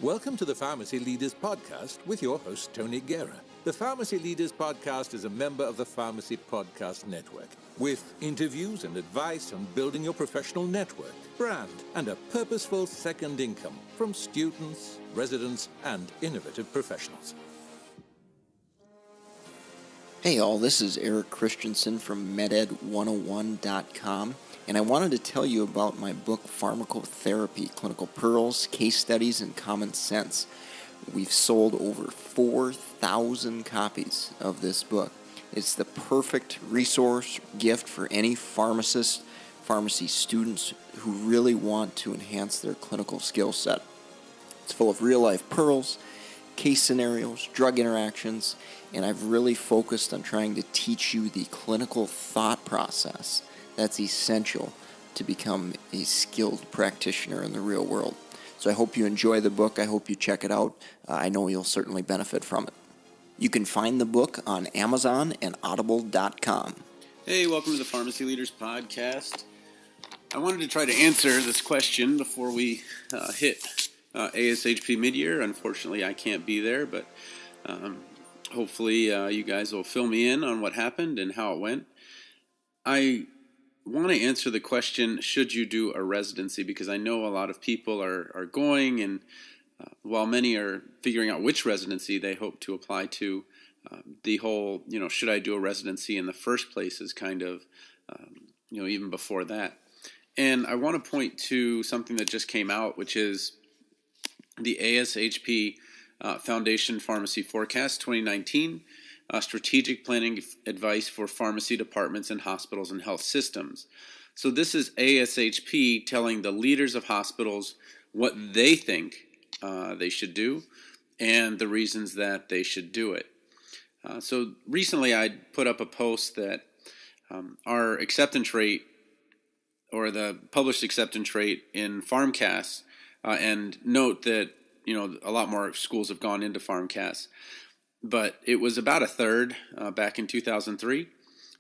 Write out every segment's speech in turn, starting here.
Welcome to the Pharmacy Leaders Podcast with your host, Tony Guerra. The Pharmacy Leaders Podcast is a member of the Pharmacy Podcast Network, with interviews and advice on building your professional network, brand, and a purposeful second income from students, residents, and innovative professionals. Hey all, this is Eric Christensen from meded101.com, and I wanted to tell you about my book, Pharmacotherapy, Clinical Pearls, Case Studies, and Common Sense. We've sold over 4,000 copies of this book. It's the perfect resource gift for any pharmacist, pharmacy students who really want to enhance their clinical skill set. It's full of real-life pearls, case scenarios, drug interactions, and I've really focused on trying to teach you the clinical thought process that's essential to become a skilled practitioner in the real world. So I hope you enjoy the book. I hope you check it out. I know you'll certainly benefit from it. You can find the book on Amazon and Audible.com. Hey, welcome to the Pharmacy Leaders Podcast. I wanted to try to answer this question before we hit ASHP mid-year. Unfortunately, I can't be there, but hopefully you guys will fill me in on what happened and how it went. I want to answer the question, should you do a residency? Because I know a lot of people are going, and while many are figuring out which residency they hope to apply to, the whole, should I do a residency in the first place is kind of, even before that. And I want to point to something that just came out, which is the ASHP Foundation Pharmacy Forecast 2019, Strategic Planning Advice for Pharmacy Departments and Hospitals and Health Systems. So this is ASHP telling the leaders of hospitals what they think they should do and the reasons that they should do it. So recently I put up a post that our acceptance rate, or the published acceptance rate in PharmCast, and note that a lot more schools have gone into PharmCast, but it was about a third back in 2003,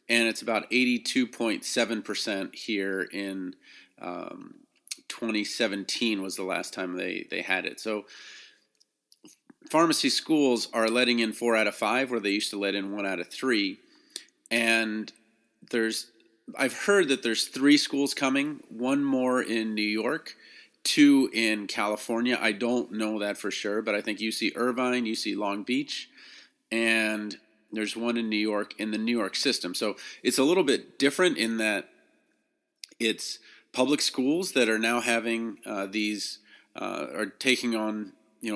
and it's about 82.7% here in 2017 was the last time they had it. So pharmacy schools are letting in 4 out of 5, where they used to let in 1 out of 3, and I've heard that there's 3 schools coming, 1 more in New York, 2 in California. I don't know that for sure, but I think UC Irvine, UC Long Beach, and there's 1 in New York in the New York system. So it's a little bit different in that it's public schools that are now having are taking on,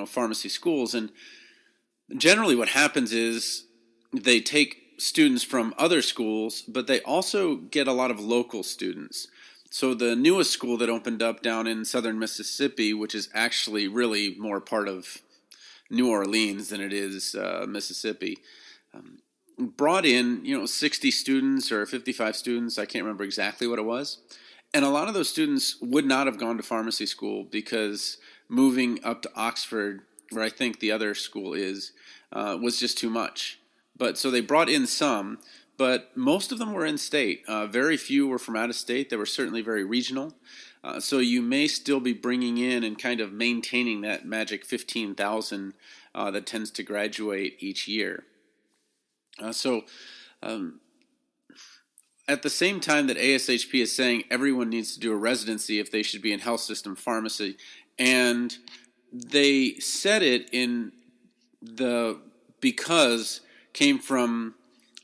pharmacy schools. And generally what happens is they take students from other schools, but they also get a lot of local students. So the newest school that opened up down in southern Mississippi, which is actually really more part of New Orleans than it is Mississippi, brought in 60 students or 55 students. I can't remember exactly what it was. And a lot of those students would not have gone to pharmacy school because moving up to Oxford, where I think the other school is, was just too much. But so they brought in some, but most of them were in-state. Very few were from out of state. They were certainly very regional. So you may still be bringing in and kind of maintaining that magic 15,000 that tends to graduate each year. At the same time that ASHP is saying everyone needs to do a residency if they should be in health system pharmacy, and they said it in because came from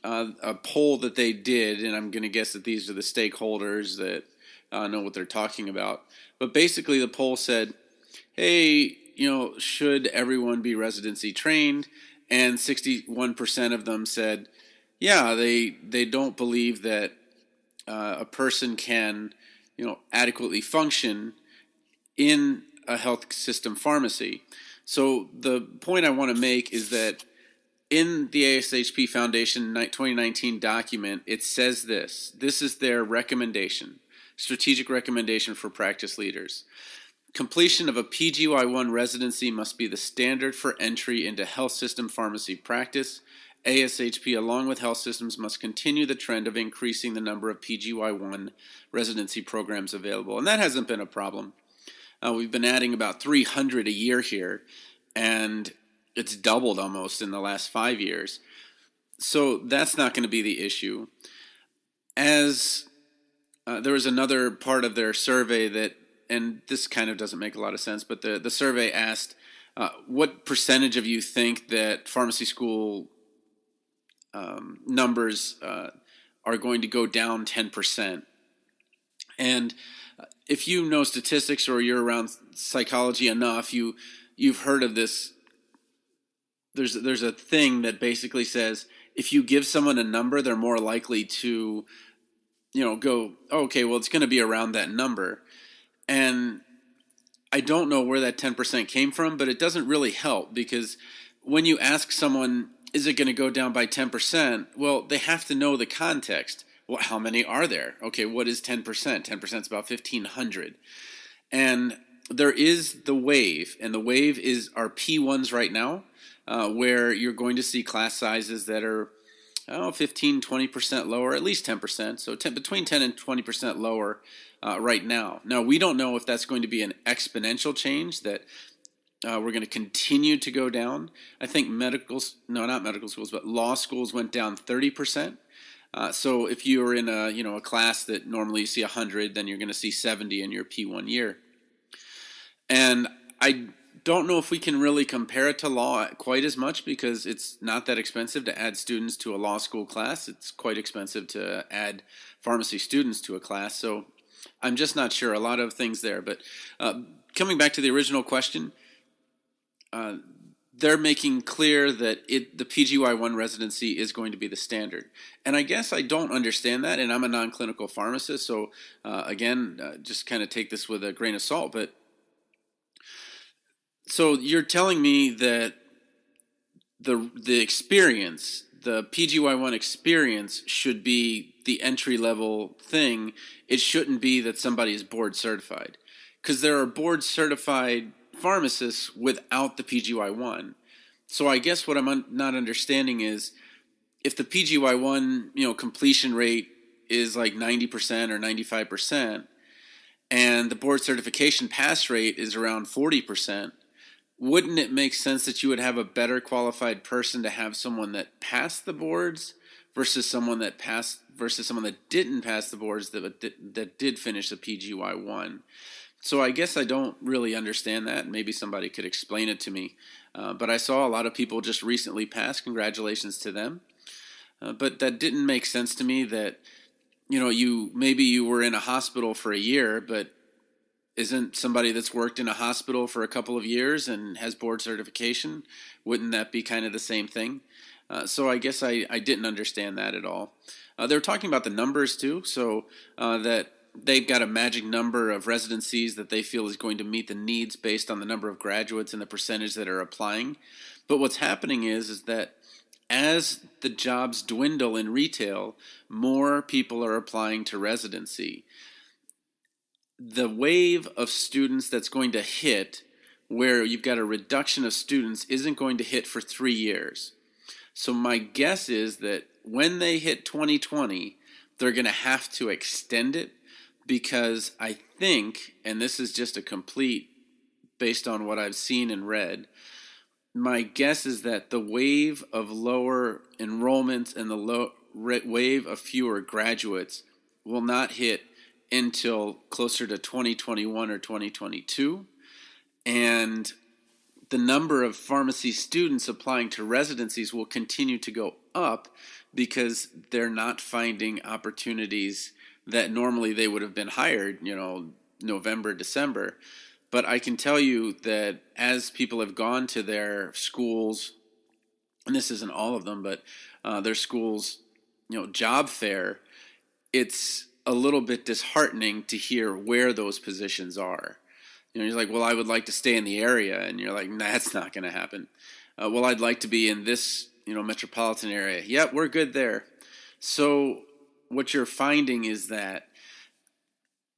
a poll that they did, and I'm going to guess that these are the stakeholders that know what they're talking about. But basically the poll said, hey, should everyone be residency trained? And 61% of them said, yeah, they don't believe that a person can, adequately function in a health system pharmacy. So the point I want to make is that in the ASHP Foundation 2019 document, it says this. This is their recommendation, strategic recommendation for practice leaders. Completion of a PGY1 residency must be the standard for entry into health system pharmacy practice. ASHP, along with health systems, must continue the trend of increasing the number of PGY1 residency programs available. And that hasn't been a problem. We've been adding about 300 a year here, and it's doubled almost in the last 5 years. So that's not going to be the issue. As there was another part of their survey that, and this kind of doesn't make a lot of sense, but the survey asked, what percentage of you think that pharmacy school numbers are going to go down 10%? And if you know statistics or you're around psychology enough, you've heard of this. There's a thing that basically says if you give someone a number, they're more likely to, go, oh, okay, well, it's going to be around that number. And I don't know where that 10% came from, but it doesn't really help, because when you ask someone, is it going to go down by 10%? Well, they have to know the context. Well, how many are there? Okay, what is 10%? 10% is about 1,500. And there is the wave, and the wave is our P1s right now, where you're going to see class sizes that are 15, 20% lower, at least 10%. So between 10 and 20% lower right now. Now, we don't know if that's going to be an exponential change, that we're going to continue to go down. I think not medical schools, but law schools went down 30%. So if you're in a class that normally you see 100, then you're going to see 70 in your P1 year. And I don't know if we can really compare it to law quite as much, because it's not that expensive to add students to a law school class. It's quite expensive to add pharmacy students to a class. So I'm just not sure. A lot of things there. But coming back to the original question, they're making clear that the PGY1 residency is going to be the standard. And I guess I don't understand that, and I'm a non-clinical pharmacist, so just kind of take this with a grain of salt. But so you're telling me that the experience, the PGY1 experience, should be the entry-level thing. It shouldn't be that somebody is board certified, because there are board certified pharmacists without the PGY1. So I guess what I'm not understanding is, if the PGY1 completion rate is like 90% or 95%, and the board certification pass rate is around 40%, wouldn't it make sense that you would have a better qualified person to have someone that passed the boards versus someone that didn't pass the boards that did finish the PGY1? So I guess I don't really understand that. Maybe somebody could explain it to me. But I saw a lot of people just recently pass. Congratulations to them. But that didn't make sense to me, that you were in a hospital for a year, but isn't somebody that's worked in a hospital for a couple of years and has board certification, wouldn't that be kind of the same thing? So I guess I didn't understand that at all. They were talking about the numbers too, so that they've got a magic number of residencies that they feel is going to meet the needs based on the number of graduates and the percentage that are applying. But what's happening is that as the jobs dwindle in retail, more people are applying to residency. The wave of students that's going to hit, where you've got a reduction of students, isn't going to hit for 3 years. So my guess is that when they hit 2020, they're going to have to extend it, because I think, and this is just a complete, based on what I've seen and read, my guess is that the wave of lower enrollments and the wave of fewer graduates will not hit until closer to 2021 or 2022. And the number of pharmacy students applying to residencies will continue to go up, because they're not finding opportunities that normally they would have been hired, November, December. But I can tell you that as people have gone to their schools, and this isn't all of them, but their schools, job fair, it's a little bit disheartening to hear where those positions are. You're like, well, I would like to stay in the area. And you're like, nah, that's not going to happen. Well, I'd like to be in this, metropolitan area. Yep, we're good there. So what you're finding is that,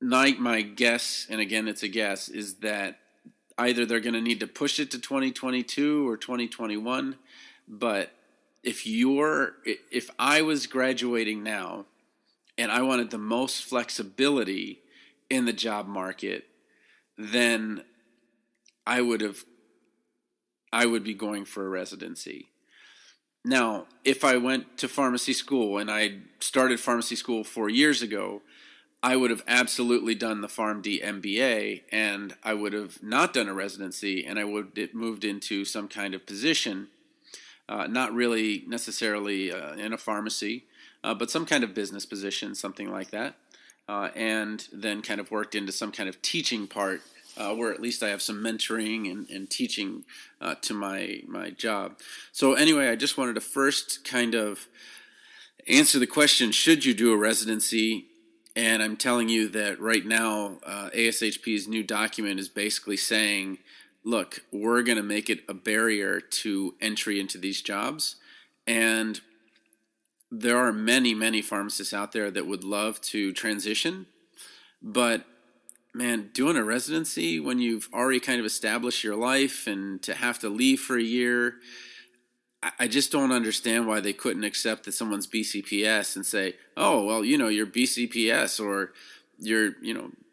my guess, and again, it's a guess, is that either they're going to need to push it to 2022 or 2021. But if I was graduating now and I wanted the most flexibility in the job market, then I would be going for a residency. Now, if I went to pharmacy school and I started pharmacy school 4 years ago, I would have absolutely done the PharmD MBA, and I would have not done a residency, and I would have moved into some kind of position, not really necessarily in a pharmacy, but some kind of business position, something like that, and then kind of worked into some kind of teaching part where at least I have some mentoring and teaching to my job. So anyway, I just wanted to first kind of answer the question, should you do a residency? And I'm telling you that right now, ASHP's new document is basically saying, look, we're going to make it a barrier to entry into these jobs. And there are many, many pharmacists out there that would love to transition. But, man, doing a residency when you've already kind of established your life and to have to leave for a year, I just don't understand why they couldn't accept that someone's BCPS and say, oh, well, you're BCPS or you're,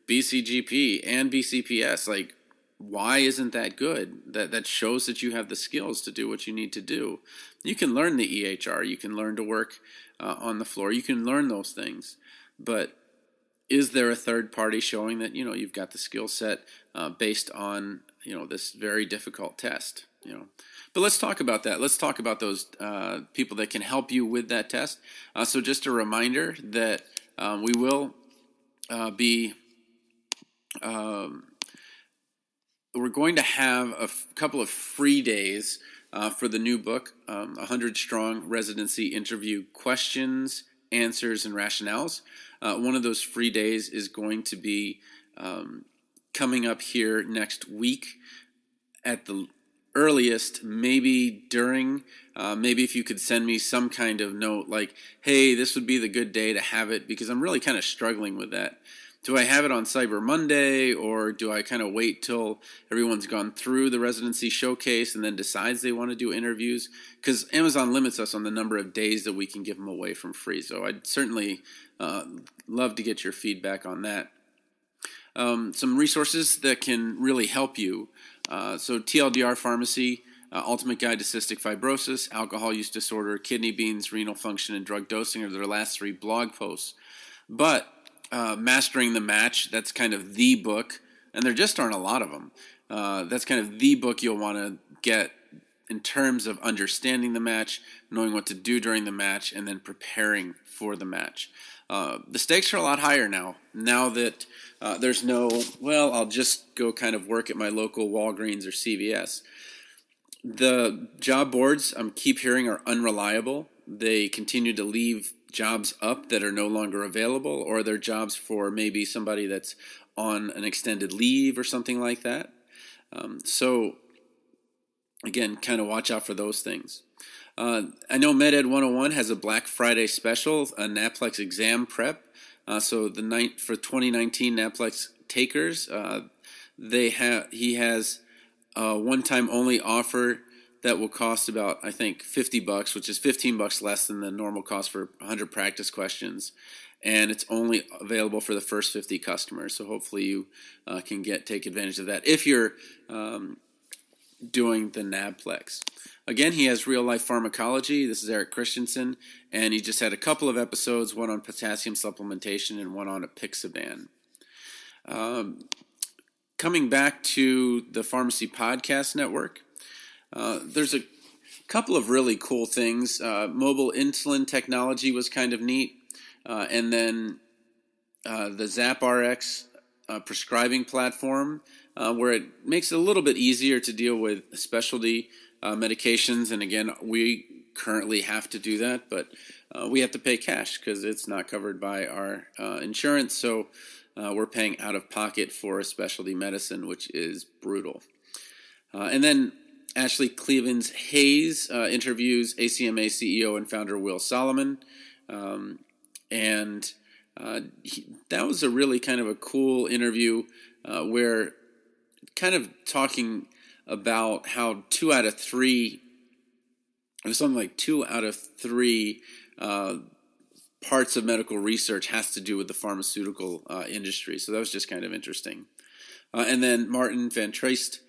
BCGP and BCPS. Like, why isn't that good? That shows that you have the skills to do what you need to do. You can learn the EHR. You can learn to work on the floor. You can learn those things. But is there a third party showing that, you've got the skill set based on, this very difficult test, But let's talk about that. Let's talk about those people that can help you with that test. So just a reminder that we will be, we're going to have a couple of free days for the new book, 100 Strong Residency Interview Questions, Answers, and Rationales. One of those free days is going to be coming up here next week at the earliest, maybe during, maybe if you could send me some kind of note like, hey, this would be the good day to have it, because I'm really kind of struggling with that. Do I have it on Cyber Monday, or do I kind of wait till everyone's gone through the residency showcase and then decides they want to do interviews? Because Amazon limits us on the number of days that we can give them away from free. So I'd certainly love to get your feedback on that. Some resources that can really help you. So TLDR Pharmacy, Ultimate Guide to Cystic Fibrosis, Alcohol Use Disorder, Kidney Beans, Renal Function, and Drug Dosing are their last 3 blog posts. But Mastering the Match, that's kind of the book, and there just aren't a lot of them. That's kind of the book you'll want to get in terms of understanding the match, knowing what to do during the match, and then preparing for the match. The stakes are a lot higher now that there's no, well, I'll just go kind of work at my local Walgreens or CVS. The job boards, keep hearing, are unreliable. They continue to leave jobs up that are no longer available, or they're jobs for maybe somebody that's on an extended leave or something like that. So, again, kind of watch out for those things. I know MedEd 101 has a Black Friday special, a NAPLEX exam prep. So for 2019 NAPLEX takers, he has a one-time only offer that will cost about, I think, $50, which is $15 less than the normal cost for 100 practice questions. And it's only available for the first 50 customers. So hopefully you can take advantage of that if you're doing the NAPLEX. Again, he has Real Life Pharmacology. This is Eric Christensen, and he just had a couple of episodes, one on potassium supplementation and one on apixaban. Coming back to the Pharmacy Podcast Network, there's a couple of really cool things. Mobile insulin technology was kind of neat, and then the ZapRx prescribing platform, where it makes it a little bit easier to deal with specialty medications. And again, we currently have to do that, but we have to pay cash because it's not covered by our insurance. So we're paying out of pocket for a specialty medicine, which is brutal. And then Ashley Clevens Hayes interviews ACMA CEO and founder Will Solomon. And that was a really kind of a cool interview where kind of talking about how 2 out of 3, it was something like 2 out of 3 parts of medical research has to do with the pharmaceutical industry. So that was just kind of interesting. And then Martin Van Treest,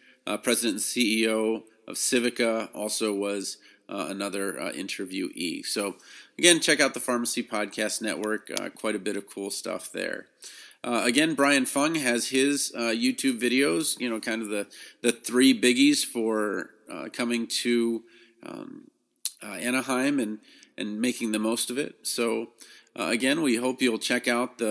President and CEO of Civica, also was another interviewee. So again, check out the Pharmacy Podcast Network. Quite a bit of cool stuff there. Again, Brian Fung has his YouTube videos, kind of the three biggies for coming to Anaheim and making the most of it. So again, we hope you'll check out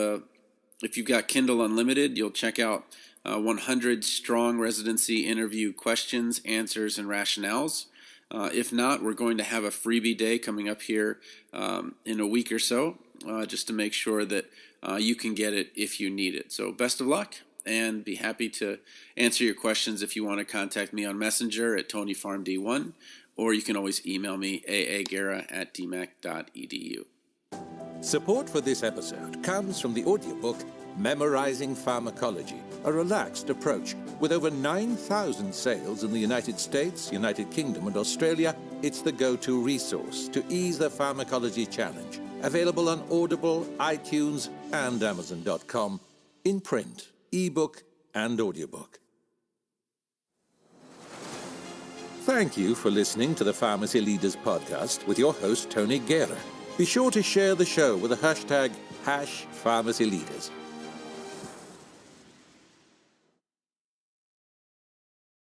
if you've got Kindle Unlimited, you'll check out 100 strong residency interview questions, answers, and rationales. If not, we're going to have a freebie day coming up here in a week or so, just to make sure that you can get it if you need it. So best of luck, and be happy to answer your questions if you want to contact me on Messenger at TonyFarmD1, or you can always email me, aagera@dmac.edu. Support for this episode comes from the audiobook Memorizing Pharmacology, a relaxed approach. With over 9,000 sales in the United States, United Kingdom, and Australia, it's the go-to resource to ease the pharmacology challenge. Available on Audible, iTunes, and Amazon.com, in print, ebook, and audiobook. Thank you for listening to the Pharmacy Leaders Podcast with your host, Tony Guerra. Be sure to share the show with the hashtag #PharmacyLeaders.